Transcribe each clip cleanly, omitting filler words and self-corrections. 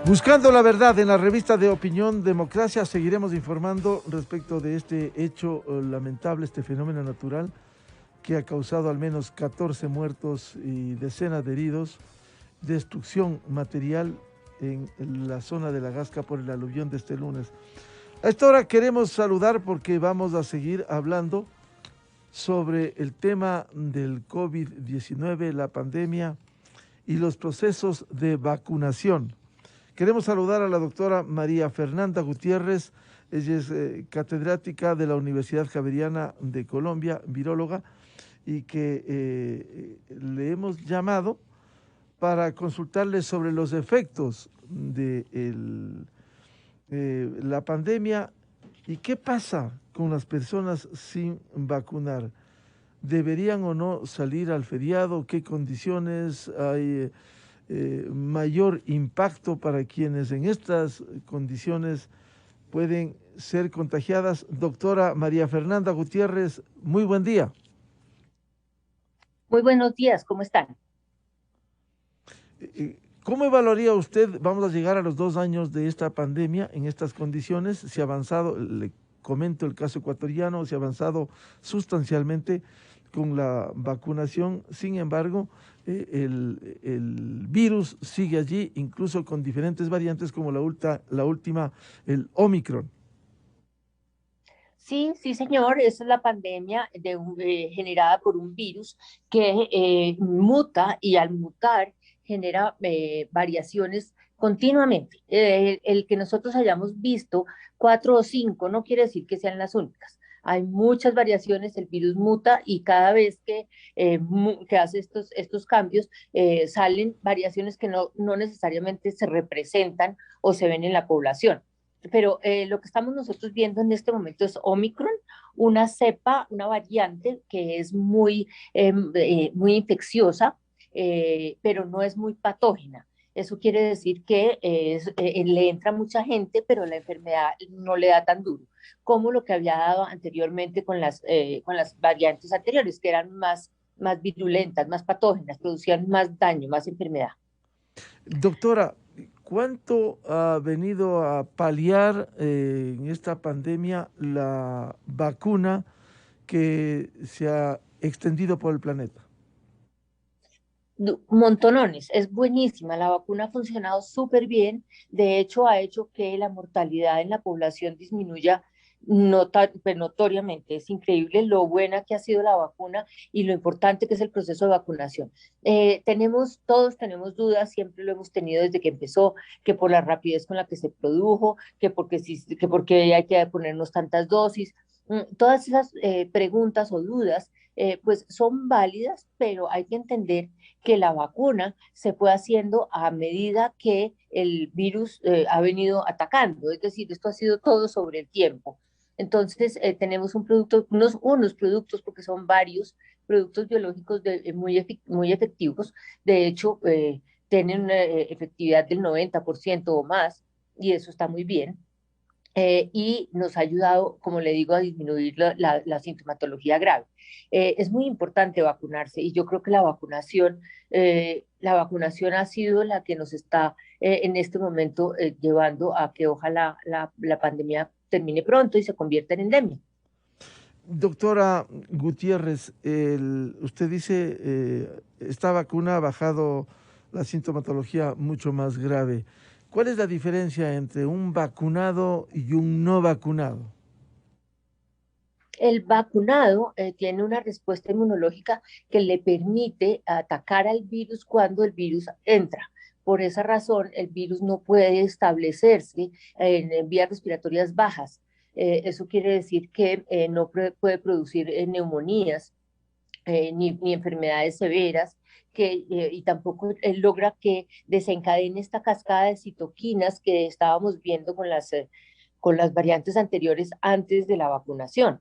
Buscando la verdad en la revista de Opinión Democracia, seguiremos informando respecto de este hecho lamentable, este fenómeno natural que ha causado al menos 14 muertos y decenas de heridos, destrucción material en la zona de La Gasca por el aluvión de este lunes. A esta hora queremos saludar porque vamos a seguir hablando sobre el tema del COVID-19, la pandemia y los procesos de vacunación. Queremos saludar a la doctora María Fernanda Gutiérrez. Ella es catedrática de la Universidad Javeriana de Colombia, viróloga, y que le hemos llamado para consultarle sobre los efectos de la pandemia y qué pasa con las personas sin vacunar. ¿Deberían o no salir al feriado? ¿Qué condiciones hay? Mayor impacto para quienes en estas condiciones pueden ser contagiadas. Doctora María Fernanda Gutiérrez, muy buen día. Muy buenos días, ¿cómo están? ¿Cómo evaluaría usted? Vamos a llegar a los 2 años de esta pandemia en estas condiciones. Se ha avanzado, le comento el caso ecuatoriano, se ha avanzado sustancialmente con la vacunación. Sin embargo, el virus sigue allí, incluso con diferentes variantes como la última, el Omicron. Sí, sí, señor, esa es la pandemia generada por un virus que muta y al mutar genera variaciones continuamente. El que nosotros hayamos visto 4 o 5 no quiere decir que sean las únicas. Hay muchas variaciones, el virus muta y cada vez que hace estos cambios salen variaciones que no necesariamente se representan o se ven en la población. Pero lo que estamos nosotros viendo en este momento es Omicron, una cepa, una variante que es muy infecciosa, pero no es muy patógena. Eso quiere decir que le entra mucha gente, pero la enfermedad no le da tan duro, como lo que había dado anteriormente con las variantes anteriores, que eran más virulentas, más patógenas, producían más daño, más enfermedad. Doctora, ¿cuánto ha venido a paliar en esta pandemia la vacuna que se ha extendido por el planeta? Montonones, es buenísima, la vacuna ha funcionado súper bien, de hecho ha hecho que la mortalidad en la población disminuya pues, notoriamente, es increíble lo buena que ha sido la vacuna y lo importante que es el proceso de vacunación. Todos tenemos dudas, siempre lo hemos tenido desde que empezó, que por la rapidez con la que se produjo, que porque hay que ponernos tantas dosis. Todas esas preguntas o dudas pues son válidas, pero hay que entender que la vacuna se fue haciendo a medida que el virus ha venido atacando, es decir, esto ha sido todo sobre el tiempo. Entonces, tenemos unos productos, porque son varios productos biológicos muy efectivos, de hecho, tienen una efectividad del 90% o más, y eso está muy bien. Y nos ha ayudado, como le digo, a disminuir la sintomatología grave. Es muy importante vacunarse y yo creo que la vacunación ha sido la que nos está en este momento llevando a que ojalá la pandemia termine pronto y se convierta en endemia. Doctora Gutiérrez, usted dice, esta vacuna ha bajado la sintomatología mucho más grave. ¿Cuál es la diferencia entre un vacunado y un no vacunado? El vacunado tiene una respuesta inmunológica que le permite atacar al virus cuando el virus entra. Por esa razón, el virus no puede establecerse en vías respiratorias bajas. Eso quiere decir que no puede producir neumonías ni enfermedades severas, y tampoco logra que desencadene esta cascada de citoquinas que estábamos viendo con las variantes anteriores antes de la vacunación.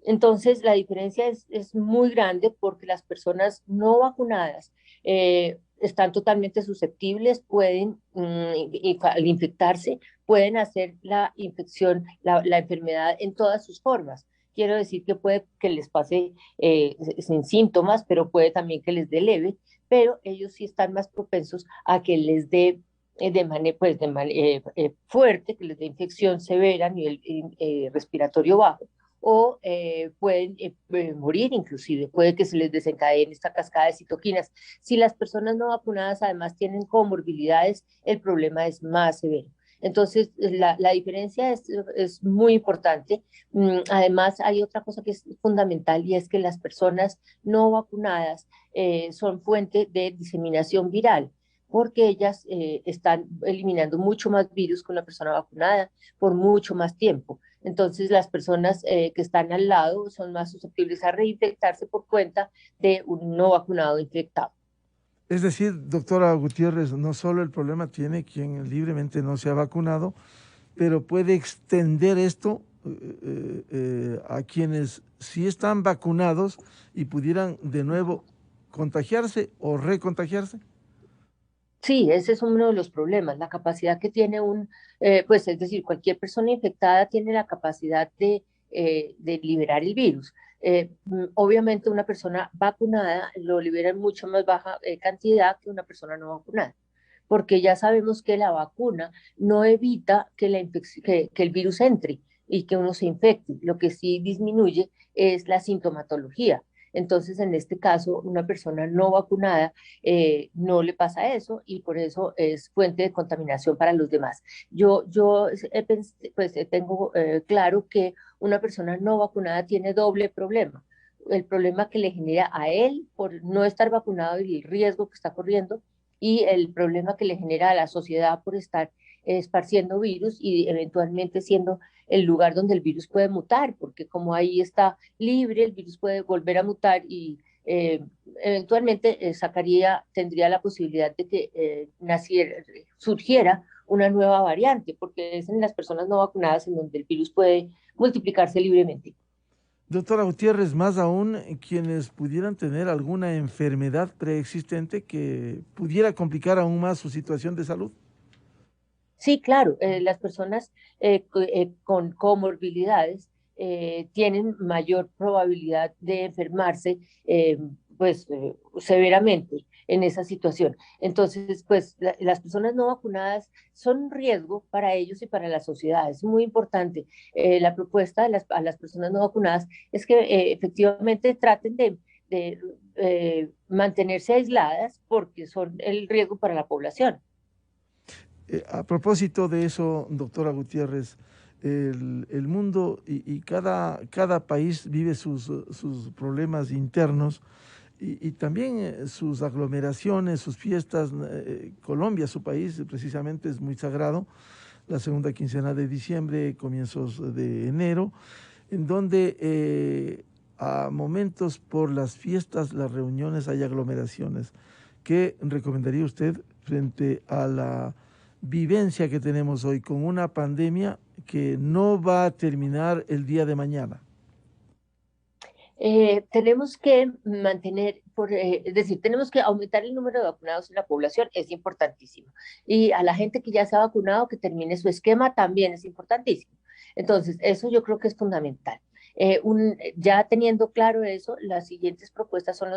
Entonces, la diferencia es muy grande porque las personas no vacunadas están totalmente susceptibles, al infectarse, pueden hacer la infección, la enfermedad en todas sus formas. Quiero decir que puede que les pase sin síntomas, pero puede también que les dé leve, pero ellos sí están más propensos a que les dé fuerte, que les dé infección severa a nivel respiratorio bajo, o pueden morir inclusive, puede que se les desencadene esta cascada de citoquinas. Si las personas no vacunadas además tienen comorbilidades, el problema es más severo. Entonces, la diferencia es muy importante. Además, hay otra cosa que es fundamental y es que las personas no vacunadas son fuente de diseminación viral porque ellas están eliminando mucho más virus que una persona vacunada por mucho más tiempo. Entonces, las personas que están al lado son más susceptibles a reinfectarse por cuenta de un no vacunado infectado. Es decir, doctora Gutiérrez, no solo el problema tiene quien libremente no se ha vacunado, pero puede extender esto a quienes sí están vacunados y pudieran de nuevo contagiarse o recontagiarse. Sí, ese es uno de los problemas, la capacidad que tiene pues es decir, cualquier persona infectada tiene la capacidad de liberar el virus. Obviamente una persona vacunada lo libera en mucho más baja cantidad que una persona no vacunada, porque ya sabemos que la vacuna no evita que el virus entre y que uno se infecte, lo que sí disminuye es la sintomatología. Entonces, en este caso, una persona no vacunada no le pasa eso y por eso es fuente de contaminación para los demás. Pues tengo claro que una persona no vacunada tiene doble problema. El problema que le genera a él por no estar vacunado y el riesgo que está corriendo y el problema que le genera a la sociedad por estar esparciendo virus y eventualmente siendo el lugar donde el virus puede mutar, porque como ahí está libre, el virus puede volver a mutar y eventualmente tendría la posibilidad de que surgiera una nueva variante, porque es en las personas no vacunadas en donde el virus puede multiplicarse libremente. Doctora Gutiérrez, más aún quienes pudieran tener alguna enfermedad preexistente que pudiera complicar aún más su situación de salud. Sí, claro, las personas con comorbilidades tienen mayor probabilidad de enfermarse severamente en esa situación. Entonces, pues las personas no vacunadas son un riesgo para ellos y para la sociedad. Es muy importante. La propuesta a las personas no vacunadas es que efectivamente traten de mantenerse aisladas porque son el riesgo para la población. A propósito de eso, doctora Gutiérrez, el mundo y cada país vive sus problemas internos y también sus aglomeraciones, sus fiestas. Colombia, su país, precisamente es muy sagrado, la segunda quincena de diciembre, comienzos de enero, en donde a momentos por las fiestas, las reuniones, hay aglomeraciones. ¿Qué recomendaría usted frente a la vivencia que tenemos hoy con una pandemia que no va a terminar el día de mañana? Tenemos que es decir, tenemos que aumentar el número de vacunados en la población, es importantísimo. Y a la gente que ya se ha vacunado, que termine su esquema, también es importantísimo. Entonces, eso yo creo que es fundamental. Ya teniendo claro eso, las siguientes propuestas son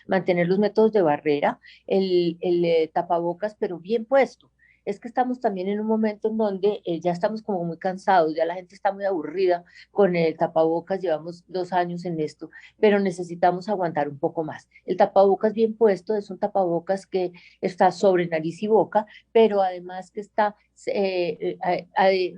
mantener los métodos de barrera, el tapabocas, pero bien puesto. Es que estamos también en un momento en donde ya estamos como muy cansados, ya la gente está muy aburrida con el tapabocas, llevamos 2 años en esto, pero necesitamos aguantar un poco más. El tapabocas bien puesto es un tapabocas que está sobre nariz y boca, pero además que está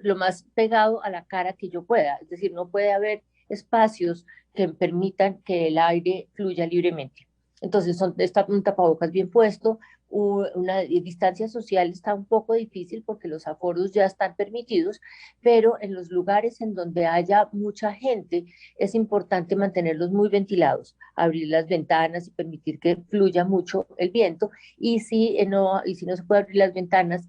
lo más pegado a la cara que yo pueda, es decir, no puede haber espacios que permitan que el aire fluya libremente. Entonces, está un tapabocas bien puesto, una distancia social está un poco difícil porque los aforos ya están permitidos, pero en los lugares en donde haya mucha gente es importante mantenerlos muy ventilados, abrir las ventanas y permitir que fluya mucho el viento y si no se puede abrir las ventanas,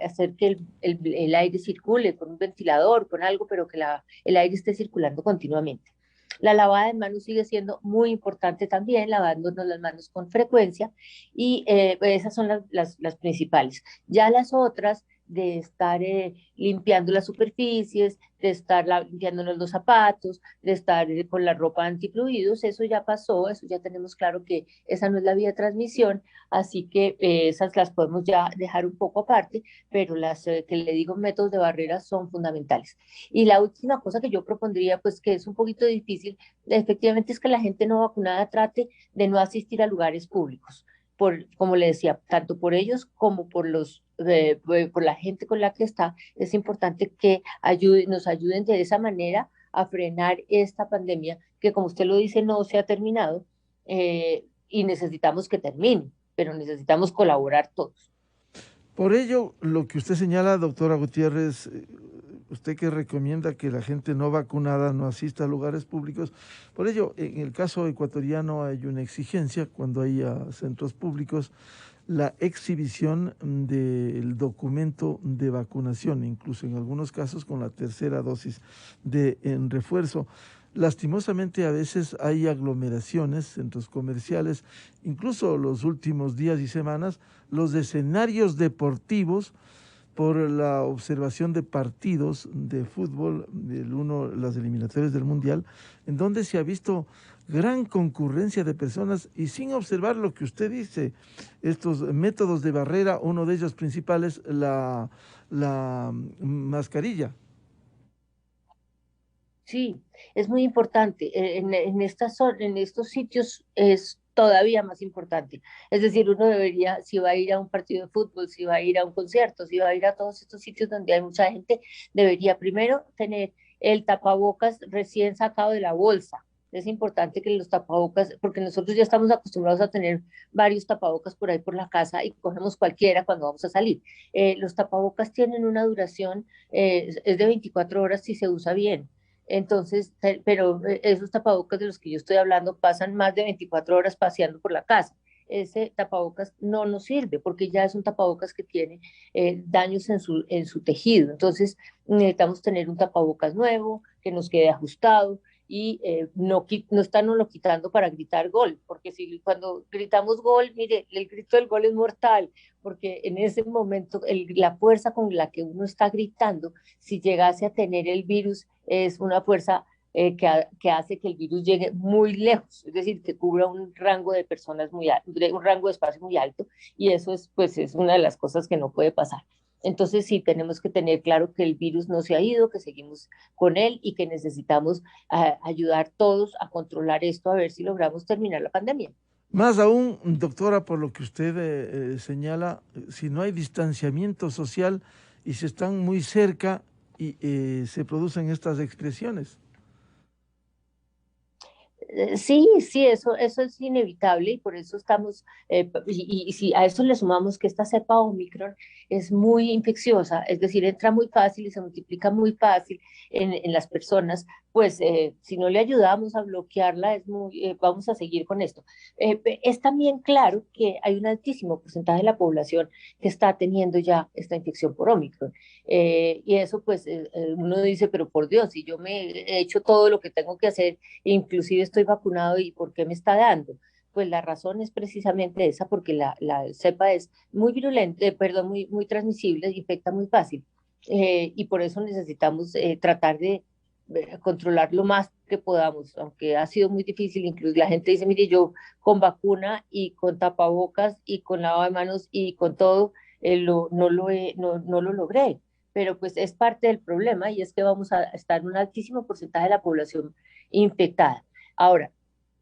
hacer que el aire circule con un ventilador, con algo, pero que el aire esté circulando continuamente. La lavada de manos sigue siendo muy importante también, lavándonos las manos con frecuencia y esas son las principales. Ya las otras de estar limpiando las superficies, de estar limpiándonos los zapatos, de estar con la ropa antifluidos. Eso ya pasó, eso ya tenemos claro que esa no es la vía de transmisión, así que esas las podemos ya dejar un poco aparte, pero las que le digo métodos de barrera son fundamentales. Y la última cosa que yo propondría, pues que es un poquito difícil, efectivamente es que la gente no vacunada trate de no asistir a lugares públicos, como le decía, tanto por ellos como por la gente con la que está. Es importante que nos ayuden de esa manera a frenar esta pandemia que, como usted lo dice, no se ha terminado, y necesitamos que termine, pero necesitamos colaborar todos. Por ello, lo que usted señala, doctora Gutiérrez, usted que recomienda que la gente no vacunada no asista a lugares públicos, por ello, en el caso ecuatoriano hay una exigencia cuando hay centros públicos, la exhibición del documento de vacunación, incluso en algunos casos con la tercera dosis de en refuerzo. Lastimosamente a veces hay aglomeraciones, centros comerciales, incluso los últimos días y semanas, los escenarios deportivos por la observación de partidos de fútbol, las eliminatorias del Mundial, en donde se ha visto gran concurrencia de personas y sin observar lo que usted dice, estos métodos de barrera, uno de ellos principales, la mascarilla. Sí, es muy importante. En estos sitios es todavía más importante. Es decir, uno debería, si va a ir a un partido de fútbol, si va a ir a un concierto, si va a ir a todos estos sitios donde hay mucha gente, debería primero tener el tapabocas recién sacado de la bolsa. Es importante que los tapabocas, porque nosotros ya estamos acostumbrados a tener varios tapabocas por ahí por la casa y cogemos cualquiera cuando vamos a salir. Los tapabocas tienen una duración, es de 24 horas si se usa bien. Entonces, pero esos tapabocas de los que yo estoy hablando pasan más de 24 horas paseando por la casa. Ese tapabocas no nos sirve porque ya es un tapabocas que tiene daños en su tejido. Entonces, necesitamos tener un tapabocas nuevo, que nos quede ajustado y no estarnos quitando para gritar gol, porque si cuando gritamos gol, mire, el grito del gol es mortal, porque en ese momento la fuerza con la que uno está gritando, si llegase a tener el virus, es una fuerza que hace que el virus llegue muy lejos, es decir, que cubra un rango de personas muy alto, un rango de espacio muy alto, y eso es, pues, es una de las cosas que no puede pasar. Entonces sí, tenemos que tener claro que el virus no se ha ido, que seguimos con él y que necesitamos ayudar todos a controlar esto, a ver si logramos terminar la pandemia. Más aún, doctora, por lo que usted señala, si no hay distanciamiento social y se están muy cerca y se producen estas expresiones. Sí, sí, eso es inevitable y por eso estamos, y si a eso le sumamos que esta cepa Omicron es muy infecciosa, es decir, entra muy fácil y se multiplica muy fácil en las personas, pues si no le ayudamos a bloquearla, vamos a seguir con esto. Es también claro que hay un altísimo porcentaje de la población que está teniendo ya esta infección por Omicron. Y eso pues uno dice, pero por Dios, si yo me he hecho todo lo que tengo que hacer, inclusive estoy vacunado y ¿por qué me está dando? Pues la razón es precisamente esa, porque la cepa es muy virulenta, perdón, muy transmisible, infecta muy fácil. Y por eso necesitamos tratar de controlar lo más que podamos, aunque ha sido muy difícil. Incluso la gente dice, mire, yo con vacuna y con tapabocas y con lavado de manos y con todo, no lo logré. Pero pues es parte del problema y es que vamos a estar en un altísimo porcentaje de la población infectada. Ahora,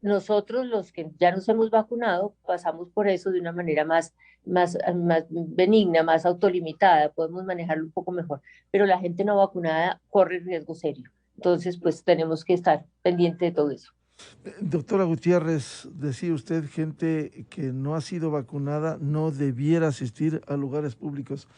nosotros los que ya nos hemos vacunado pasamos por eso de una manera más benigna, más autolimitada, podemos manejarlo un poco mejor, pero la gente no vacunada corre riesgo serio. Entonces, pues tenemos que estar pendiente de todo eso. Doctora Gutiérrez, decía usted, gente que no ha sido vacunada no debiera asistir a lugares públicos.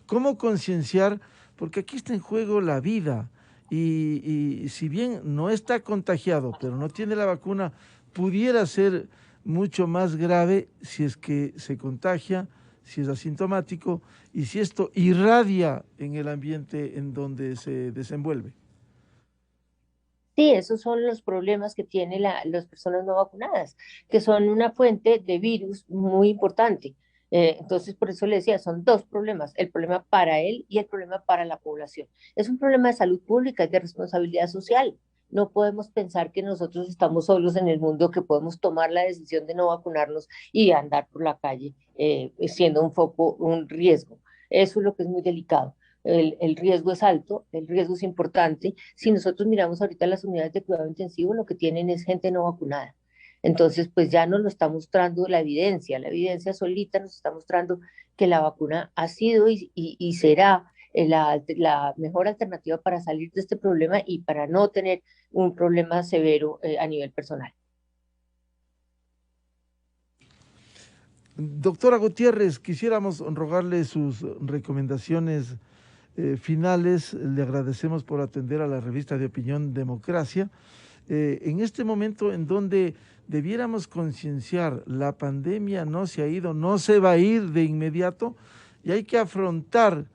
¿Cómo concienciar? Porque aquí está en juego la vida y si bien no está contagiado, pero no tiene la vacuna, pudiera ser mucho más grave si es que se contagia, si es asintomático y si esto irradia en el ambiente en donde se desenvuelve. Sí, esos son los problemas que tienen las personas no vacunadas, que son una fuente de virus muy importante. Entonces, por eso le decía, son dos problemas, el problema para él y el problema para la población. Es un problema de salud pública y de responsabilidad social. No podemos pensar que nosotros estamos solos en el mundo, que podemos tomar la decisión de no vacunarnos y andar por la calle siendo un foco, un riesgo. Eso es lo que es muy delicado. El riesgo es alto, el riesgo es importante. Si nosotros miramos ahorita las unidades de cuidado intensivo, lo que tienen es gente no vacunada. Entonces, pues ya nos lo está mostrando la evidencia solita nos está mostrando que la vacuna ha sido y será la mejor alternativa para salir de este problema y para no tener un problema severo a nivel personal. Doctora Gutiérrez, quisiéramos rogarle sus recomendaciones finales. Le agradecemos por atender a la revista de opinión Democracia. En este momento en donde debiéramos concienciar, la pandemia no se ha ido, no se va a ir de inmediato y hay que afrontar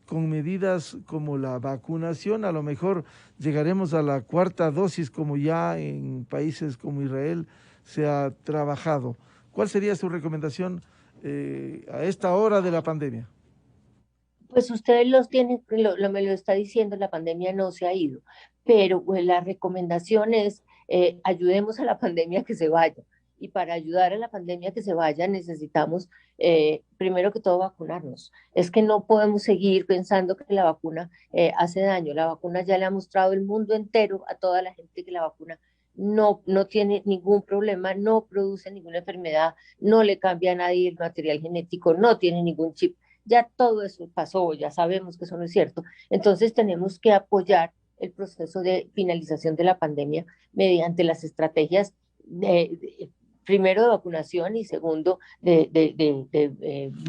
con medidas como la vacunación. A lo mejor llegaremos a la cuarta dosis como ya en países como Israel se ha trabajado. ¿Cuál sería su recomendación a esta hora de la pandemia? Pues ustedes los tienen, me lo está diciendo, la pandemia no se ha ido, pero pues, la recomendación es ayudemos a la pandemia que se vaya. Y para ayudar a la pandemia que se vaya necesitamos, primero que todo, vacunarnos. Es que no podemos seguir pensando que la vacuna hace daño. La vacuna ya le ha mostrado el mundo entero a toda la gente que la vacuna no tiene ningún problema, no produce ninguna enfermedad, no le cambia a nadie el material genético, no tiene ningún chip. Ya todo eso pasó, ya sabemos que eso no es cierto. Entonces tenemos que apoyar el proceso de finalización de la pandemia mediante las estrategias primero de vacunación y segundo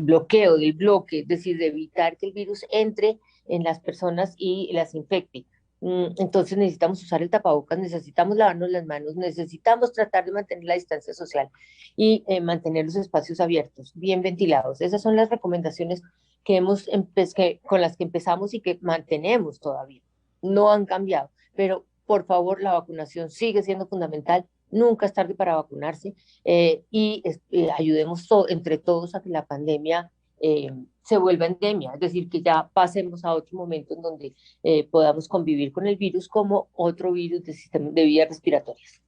bloqueo del bloque, es decir, de evitar que el virus entre en las personas y las infecte. Entonces necesitamos usar el tapabocas, necesitamos lavarnos las manos, necesitamos tratar de mantener la distancia social y mantener los espacios abiertos, bien ventilados. Esas son las recomendaciones con las que empezamos y que mantenemos todavía. No han cambiado, pero por favor la vacunación sigue siendo fundamental. Nunca es tarde para vacunarse ayudemos entre todos a que la pandemia se vuelva endemia, es decir, que ya pasemos a otro momento en donde podamos convivir con el virus como otro virus de vías respiratorias.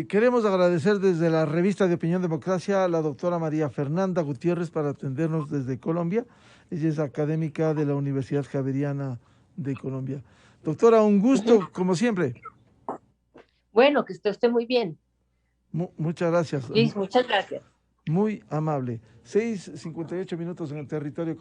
Queremos agradecer desde la revista de Opinión Democracia a la doctora María Fernanda Gutiérrez para atendernos desde Colombia. Ella es académica de la Universidad Javeriana de Colombia. Doctora, un gusto, como siempre. Bueno, que esté muy bien. Muchas gracias. Liz, muchas gracias. Muy amable. 6:58 en el territorio.